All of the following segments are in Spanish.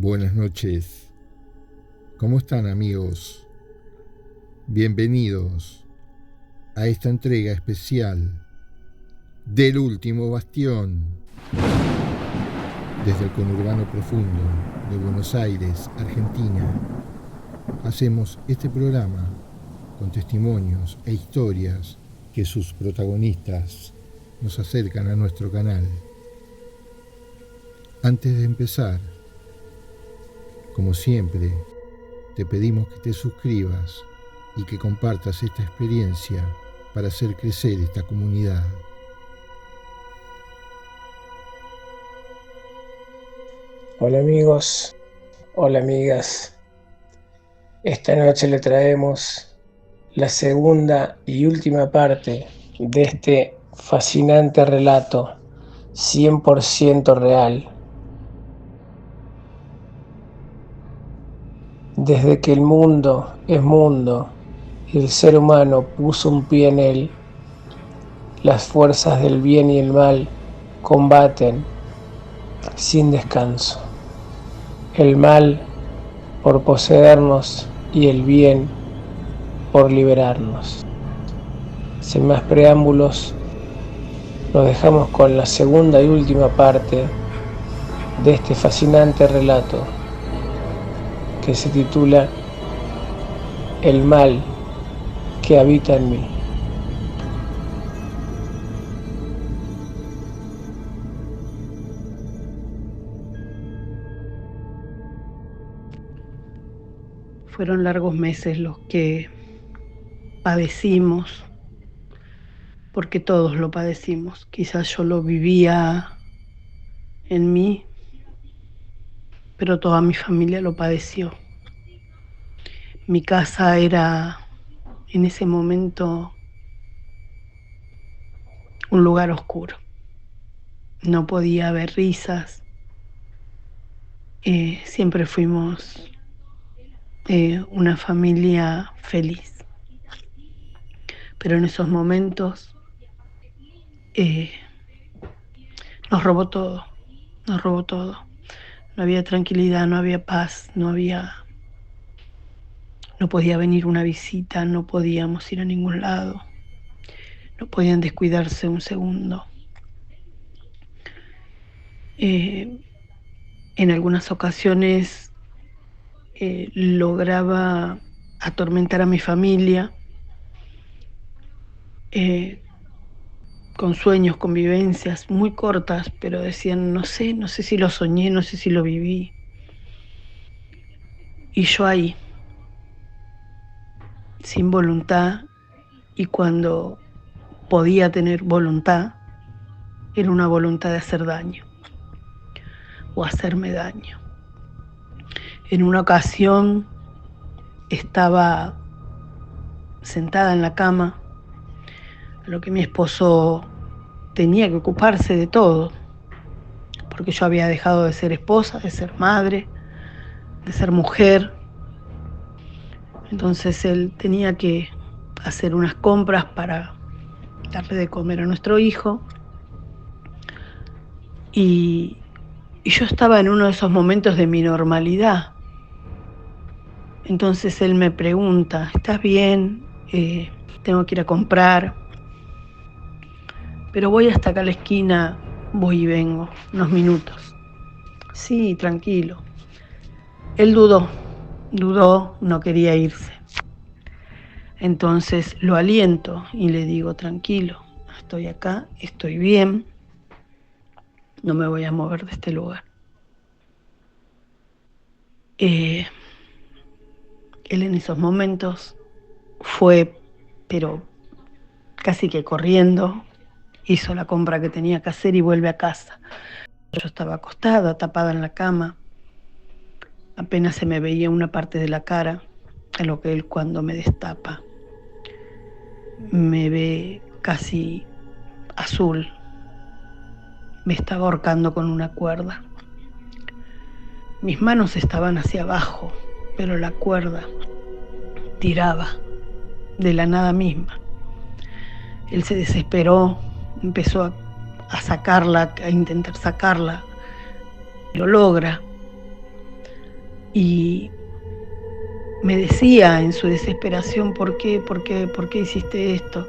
Buenas noches. ¿Cómo están, amigos? Bienvenidos a esta entrega especial del Último Bastión. Desde el conurbano profundo de Buenos Aires, Argentina, hacemos este programa con testimonios e historias que sus protagonistas nos acercan a nuestro canal. Antes de empezar, como siempre, te pedimos que te suscribas y que compartas esta experiencia para hacer crecer esta comunidad. Hola amigos, hola amigas. Esta noche le traemos la segunda y última parte de este fascinante relato 100% real. Desde que el mundo es mundo y el ser humano puso un pie en él, las fuerzas del bien y el mal combaten sin descanso. El mal por poseernos y el bien por liberarnos. Sin más preámbulos, nos dejamos con la segunda y última parte de este fascinante relato que se titula El mal que habita en mí. Fueron largos meses los que padecimos, porque todos lo padecimos. Quizás yo lo vivía en mí, pero toda mi familia lo padeció. Mi casa era en ese momento un lugar oscuro. No podía haber risas. Siempre fuimos una familia feliz. Pero en esos momentos nos robó todo. No había tranquilidad, no había paz, no podía venir una visita, no podíamos ir a ningún lado, no podían descuidarse un segundo. En algunas ocasiones lograba atormentar a mi familia con sueños, convivencias muy cortas, pero decían, no sé si lo soñé, no sé si lo viví. Y yo ahí, sin voluntad, y cuando podía tener voluntad, era una voluntad de hacer daño o hacerme daño. En una ocasión estaba sentada en la cama, a lo que mi esposo tenía que ocuparse de todo, porque yo había dejado de ser esposa, de ser madre, de ser mujer. Entonces él tenía que hacer unas compras para darle de comer a nuestro hijo. Y yo estaba en uno de esos momentos de mi normalidad. Entonces él me pregunta, ¿estás bien? Tengo que ir a comprar, pero voy hasta acá a la esquina, voy y vengo, unos minutos. Sí, tranquilo. Él dudó, no quería irse. Entonces lo aliento y le digo, tranquilo, estoy acá, estoy bien, no me voy a mover de este lugar. Él en esos momentos fue, pero casi que corriendo, hizo la compra que tenía que hacer y vuelve a casa. Yo estaba acostada, tapada en la cama, apenas se me veía una parte de la cara, a lo que él cuando me destapa me ve casi azul, me estaba ahorcando con una cuerda. Mis manos estaban hacia abajo, pero la cuerda tiraba de la nada misma. Él se desesperó, empezó a sacarla, a intentar sacarla, lo logra. y me decía en su desesperación, ¿por qué hiciste esto?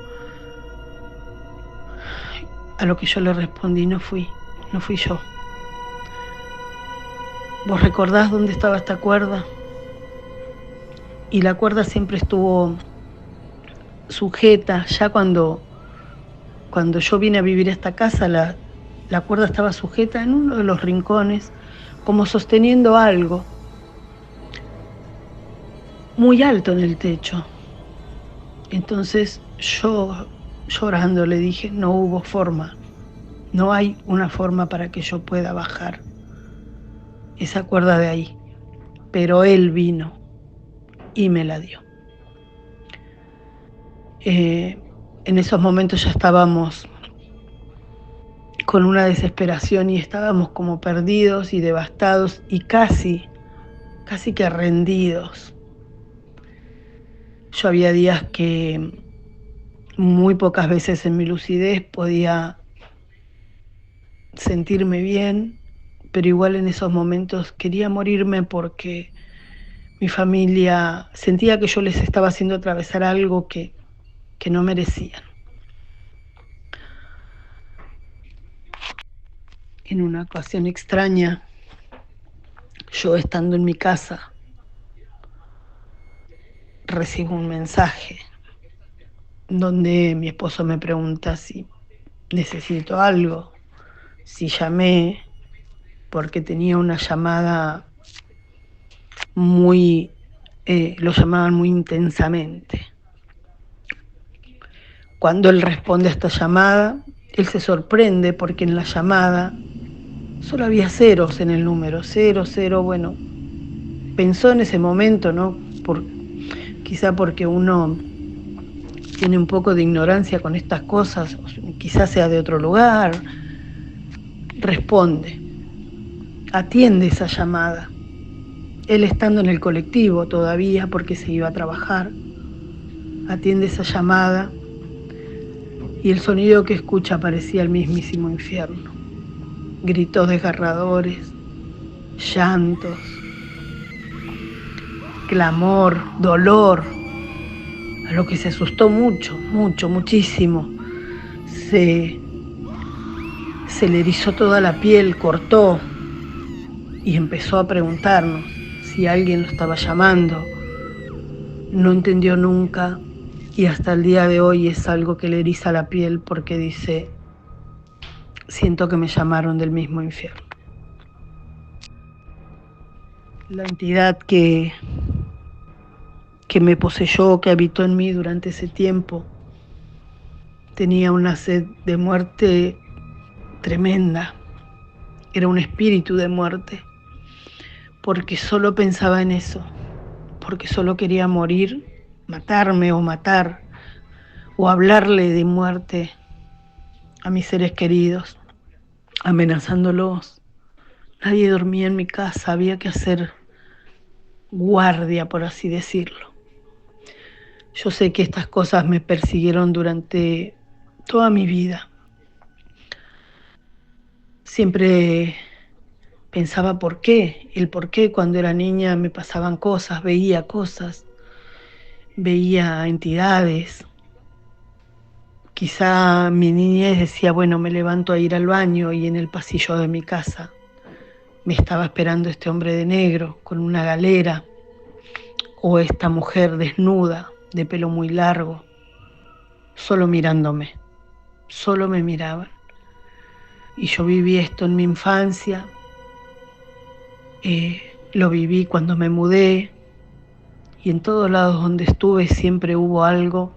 A lo que yo le respondí, no fui yo. ¿Vos recordás dónde estaba esta cuerda? Y la cuerda siempre estuvo sujeta. Ya cuando yo vine a vivir a esta casa, la cuerda estaba sujeta en uno de los rincones, como sosteniendo algo muy alto en el techo. Entonces yo, llorando, le dije, no hubo forma, no hay una forma para que yo pueda bajar esa cuerda de ahí. Pero él vino y me la dio. En esos momentos ya estábamos con una desesperación y estábamos como perdidos y devastados y casi que rendidos. Yo había días que muy pocas veces en mi lucidez podía sentirme bien, pero igual en esos momentos quería morirme porque mi familia sentía que yo les estaba haciendo atravesar algo que no merecían. En una ocasión extraña, yo estando en mi casa, recibo un mensaje donde mi esposo me pregunta si necesito algo, si llamé, porque tenía una llamada lo llamaban muy intensamente. Cuando él responde a esta llamada, él se sorprende porque en la llamada solo había ceros en el número, 00, bueno, pensó en ese momento, ¿no? Quizá porque uno tiene un poco de ignorancia con estas cosas, quizás sea de otro lugar. Responde, atiende esa llamada. Él estando en el colectivo todavía porque se iba a trabajar, atiende esa llamada y el sonido que escucha parecía el mismísimo infierno. Gritos desgarradores, llantos, clamor, dolor, a lo que se asustó muchísimo. Se le erizó toda la piel, cortó y empezó a preguntarnos si alguien lo estaba llamando. No entendió nunca y hasta el día de hoy es algo que le eriza la piel porque dice, siento que me llamaron del mismo infierno. La entidad que me poseyó, que habitó en mí durante ese tiempo, tenía una sed de muerte tremenda. Era un espíritu de muerte, porque solo pensaba en eso, porque solo quería morir, matarme o matar, o hablarle de muerte a mis seres queridos, amenazándolos. Nadie dormía en mi casa, había que hacer guardia, por así decirlo. Yo sé que estas cosas me persiguieron durante toda mi vida. Siempre pensaba el por qué cuando era niña me pasaban cosas, veía entidades. Quizá mi niñez decía, bueno, me levanto a ir al baño y en el pasillo de mi casa me estaba esperando este hombre de negro con una galera o esta mujer desnuda de pelo muy largo, solo mirándome, solo me miraban. Y yo viví esto en mi infancia, lo viví cuando me mudé y en todos lados donde estuve siempre hubo algo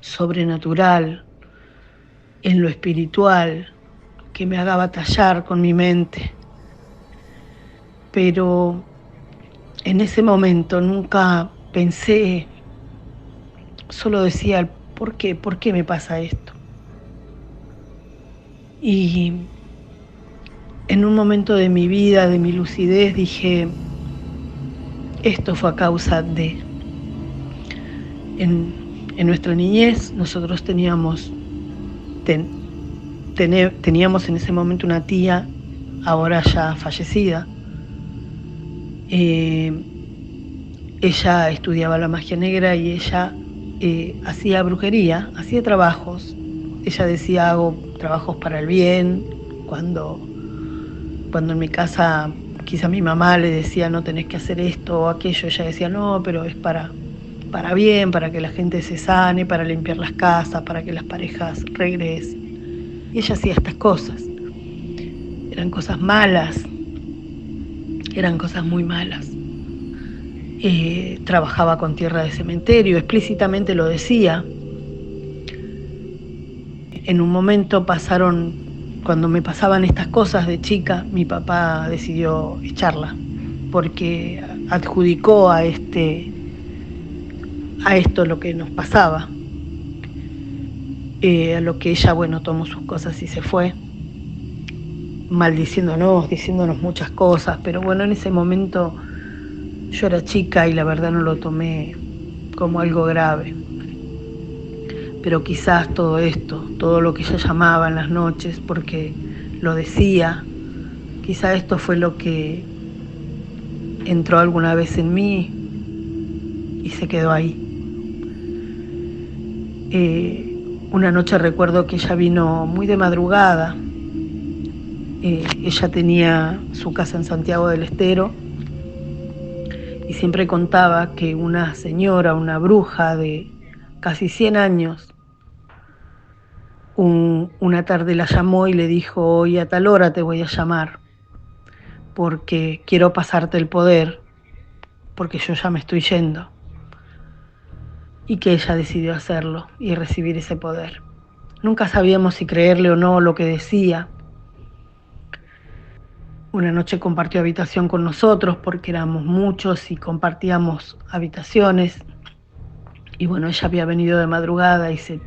sobrenatural, en lo espiritual, que me haga batallar con mi mente. Pero en ese momento nunca pensé, solo decía, ¿por qué me pasa esto? Y en un momento de mi vida, de mi lucidez, dije, esto fue a causa de... En nuestra niñez nosotros teníamos en ese momento una tía, ahora ya fallecida, Ella estudiaba la magia negra y ella hacía brujería, hacía trabajos. Ella decía, hago trabajos para el bien. Cuando en mi casa quizá mi mamá le decía, no tenés que hacer esto o aquello, ella decía, no, pero es para bien, para que la gente se sane, para limpiar las casas, para que las parejas regresen. Y ella hacía estas cosas. Eran cosas malas, eran cosas muy malas. Trabajaba con tierra de cementerio, explícitamente lo decía. En un momento cuando me pasaban estas cosas de chica, mi papá decidió echarla, porque adjudicó a esto lo que nos pasaba. A lo que ella, tomó sus cosas y se fue, maldiciéndonos, diciéndonos muchas cosas, pero en ese momento yo era chica y la verdad no lo tomé como algo grave. Pero quizás todo esto, todo lo que ella llamaba en las noches, porque lo decía, quizás esto fue lo que entró alguna vez en mí y se quedó ahí. Una noche recuerdo que ella vino muy de madrugada. Ella tenía su casa en Santiago del Estero y siempre contaba que una señora, una bruja de casi 100 años, una tarde la llamó y le dijo, hoy a tal hora te voy a llamar porque quiero pasarte el poder, porque yo ya me estoy yendo. Y que ella decidió hacerlo y recibir ese poder. Nunca sabíamos si creerle o no lo que decía. Una noche compartió habitación con nosotros porque éramos muchos y compartíamos habitaciones. Y ella había venido de madrugada y se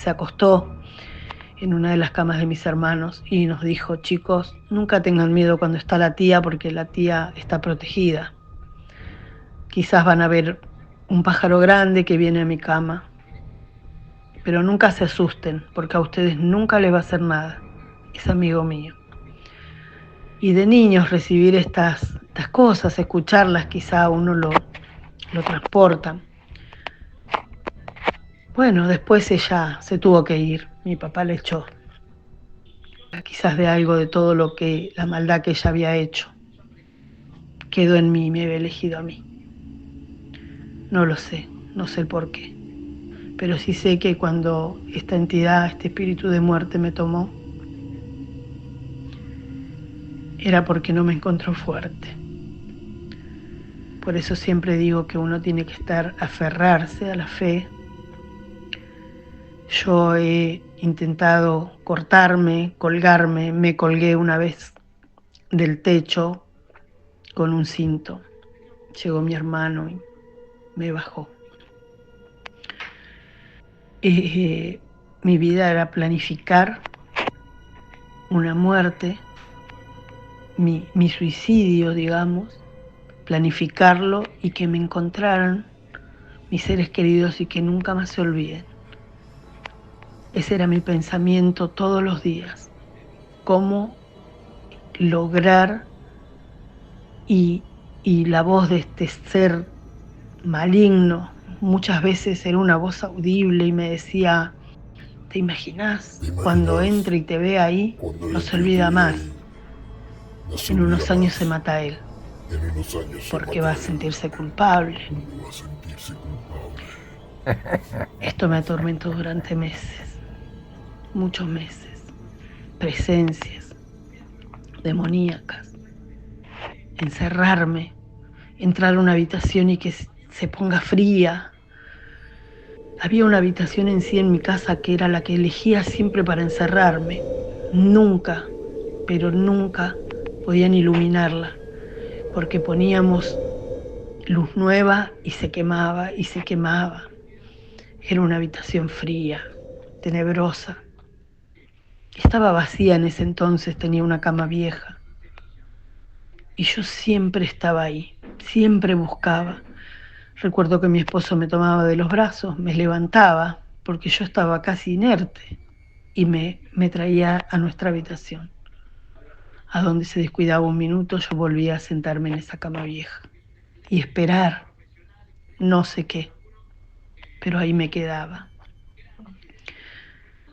acostó en una de las camas de mis hermanos y nos dijo, chicos, nunca tengan miedo cuando está la tía porque la tía está protegida. Quizás van a ver un pájaro grande que viene a mi cama, pero nunca se asusten porque a ustedes nunca les va a hacer nada. Es amigo mío. Y de niños recibir estas cosas, escucharlas, quizá uno lo transporta. Después ella se tuvo que ir, mi papá la echó. Quizás de algo de todo la maldad que ella había hecho. Quedó en mí, me había elegido a mí. No lo sé, no sé el por qué. Pero sí sé que cuando esta entidad, este espíritu de muerte me tomó, era porque no me encontró fuerte. Por eso siempre digo que uno tiene que aferrarse a la fe. Yo he intentado cortarme, colgarme, me colgué una vez del techo con un cinto. Llegó mi hermano y me bajó. Mi vida era planificar una muerte, mi suicidio, digamos, planificarlo y que me encontraran mis seres queridos y que nunca más se olviden. Ese era mi pensamiento todos los días. Cómo lograr y la voz de este ser maligno, muchas veces era una voz audible y me decía, ¿te imaginas? Cuando entre y te ve ahí, no se olvida más. En unos años se mata él, porque va a sentirse culpable. Esto me atormentó durante meses, muchos meses. Presencias demoníacas, encerrarme, entrar a una habitación y que se ponga fría. Había una habitación en sí en mi casa que era la que elegía siempre para encerrarme. Nunca, pero nunca podían iluminarla, porque poníamos luz nueva y se quemaba y se quemaba. Era una habitación fría, tenebrosa. Estaba vacía en ese entonces, tenía una cama vieja. Y yo siempre estaba ahí, siempre buscaba. Recuerdo que mi esposo me tomaba de los brazos, me levantaba, porque yo estaba casi inerte, y me traía a nuestra habitación. a donde se descuidaba un minuto, yo volvía a sentarme en esa cama vieja y esperar no sé qué, pero ahí me quedaba.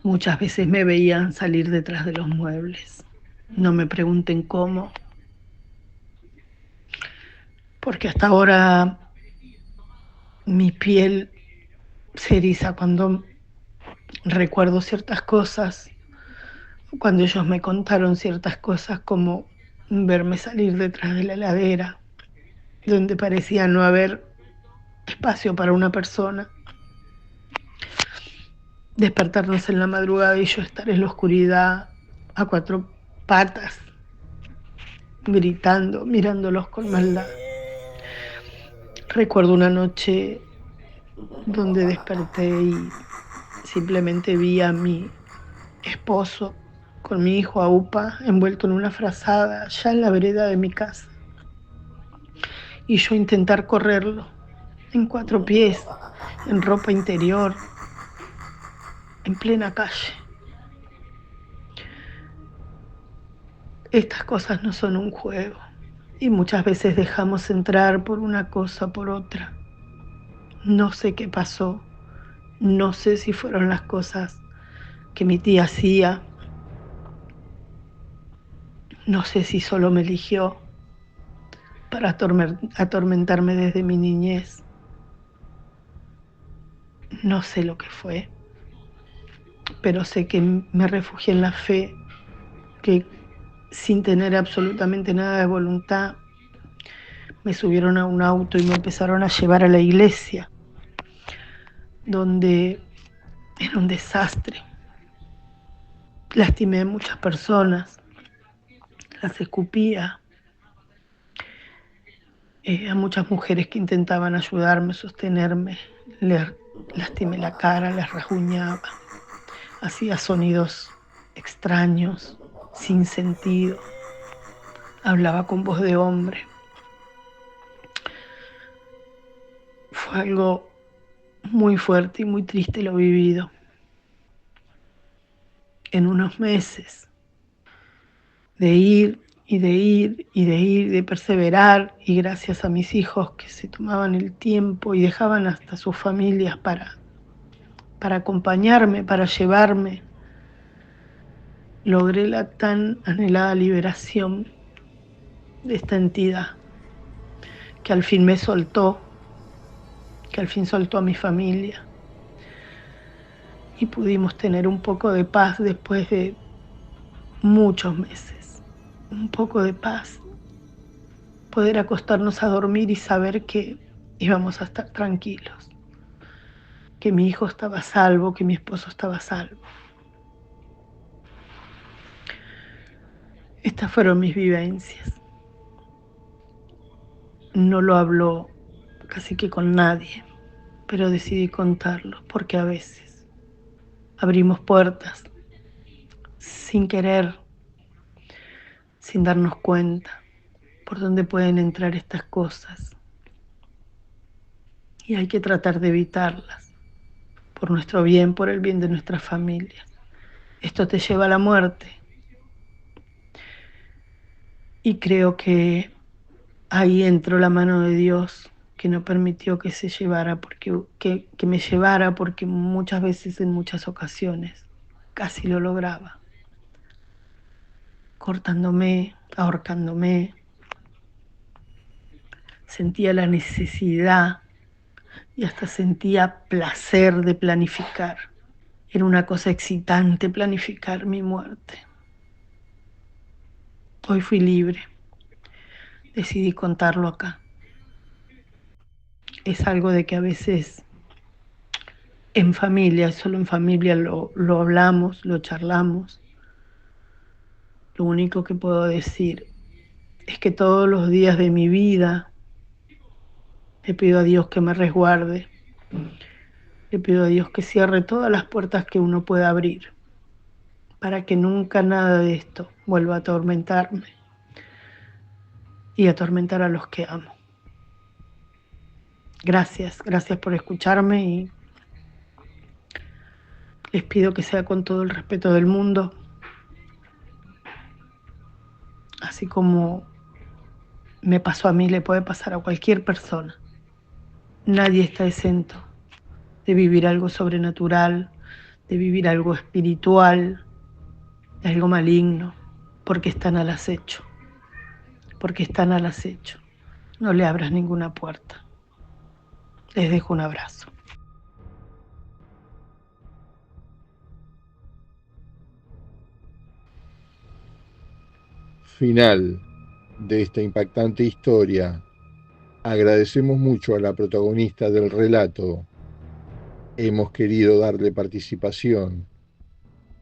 Muchas veces me veían salir detrás de los muebles. No me pregunten cómo, porque hasta ahora mi piel se eriza cuando recuerdo ciertas cosas, cuando ellos me contaron ciertas cosas, como verme salir detrás de la heladera, donde parecía no haber espacio para una persona, despertarnos en la madrugada y yo estar en la oscuridad a cuatro patas, gritando, mirándolos con maldad. Recuerdo una noche donde desperté y simplemente vi a mi esposo con mi hijo Aupa envuelto en una frazada ya en la vereda de mi casa, y yo intentar correrlo en 4 pies, en ropa interior, en plena calle. Estas cosas no son un juego y muchas veces dejamos entrar por una cosa, por otra. No sé qué pasó, no sé si fueron las cosas que mi tía hacía, no sé si solo me eligió para atormentarme desde mi niñez. No sé lo que fue, pero sé que me refugié en la fe, que sin tener absolutamente nada de voluntad me subieron a un auto y me empezaron a llevar a la iglesia, donde era un desastre. Lastimé a muchas personas, las escupía, a muchas mujeres que intentaban ayudarme, sostenerme, les lastimé la cara, les rasguñaba, hacía sonidos extraños, sin sentido, hablaba con voz de hombre. Fue algo muy fuerte y muy triste lo vivido. En unos meses de ir y de ir y de ir, de perseverar, y gracias a mis hijos que se tomaban el tiempo y dejaban hasta sus familias para acompañarme, para llevarme, logré la tan anhelada liberación de esta entidad que al fin me soltó, que al fin soltó a mi familia, y pudimos tener un poco de paz después de muchos meses, un poco de paz, poder acostarnos a dormir y saber que íbamos a estar tranquilos, que mi hijo estaba a salvo, que mi esposo estaba a salvo. Estas fueron mis vivencias. No lo hablo casi que con nadie, pero decidí contarlo porque a veces abrimos puertas sin querer, sin darnos cuenta por dónde pueden entrar estas cosas, y hay que tratar de evitarlas por nuestro bien, por el bien de nuestras familias. Esto te lleva a la muerte, y creo que ahí entró la mano de Dios, que no permitió que se llevara, que me llevara, porque muchas veces, en muchas ocasiones, casi lo lograba, cortándome, ahorcándome. Sentía la necesidad y hasta sentía placer de planificar. Era una cosa excitante planificar mi muerte. Hoy fui libre, decidí contarlo acá. Es algo de que a veces en familia, solo en familia lo hablamos, lo charlamos. Lo único que puedo decir es que todos los días de mi vida le pido a Dios que me resguarde, le pido a Dios que cierre todas las puertas que uno pueda abrir, para que nunca nada de esto vuelva a atormentarme y atormentar a los que amo. Gracias por escucharme, y les pido que sea con todo el respeto del mundo, así como me pasó a mí, le puede pasar a cualquier persona. Nadie está exento de vivir algo sobrenatural, de vivir algo espiritual, de algo maligno, porque están al acecho, porque están al acecho. No le abras ninguna puerta. Les dejo un abrazo. Final de esta impactante historia. Agradecemos mucho a la protagonista del relato. Hemos querido darle participación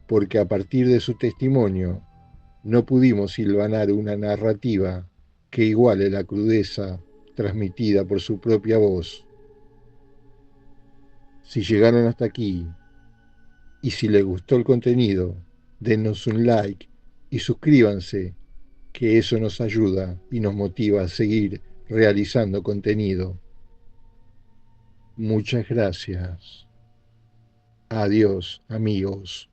porque a partir de su testimonio no pudimos hilvanar una narrativa que iguale la crudeza transmitida por su propia voz. Si llegaron hasta aquí y si les gustó el contenido, denos un like y suscríbanse, que eso nos ayuda y nos motiva a seguir realizando contenido. Muchas gracias. Adiós, amigos.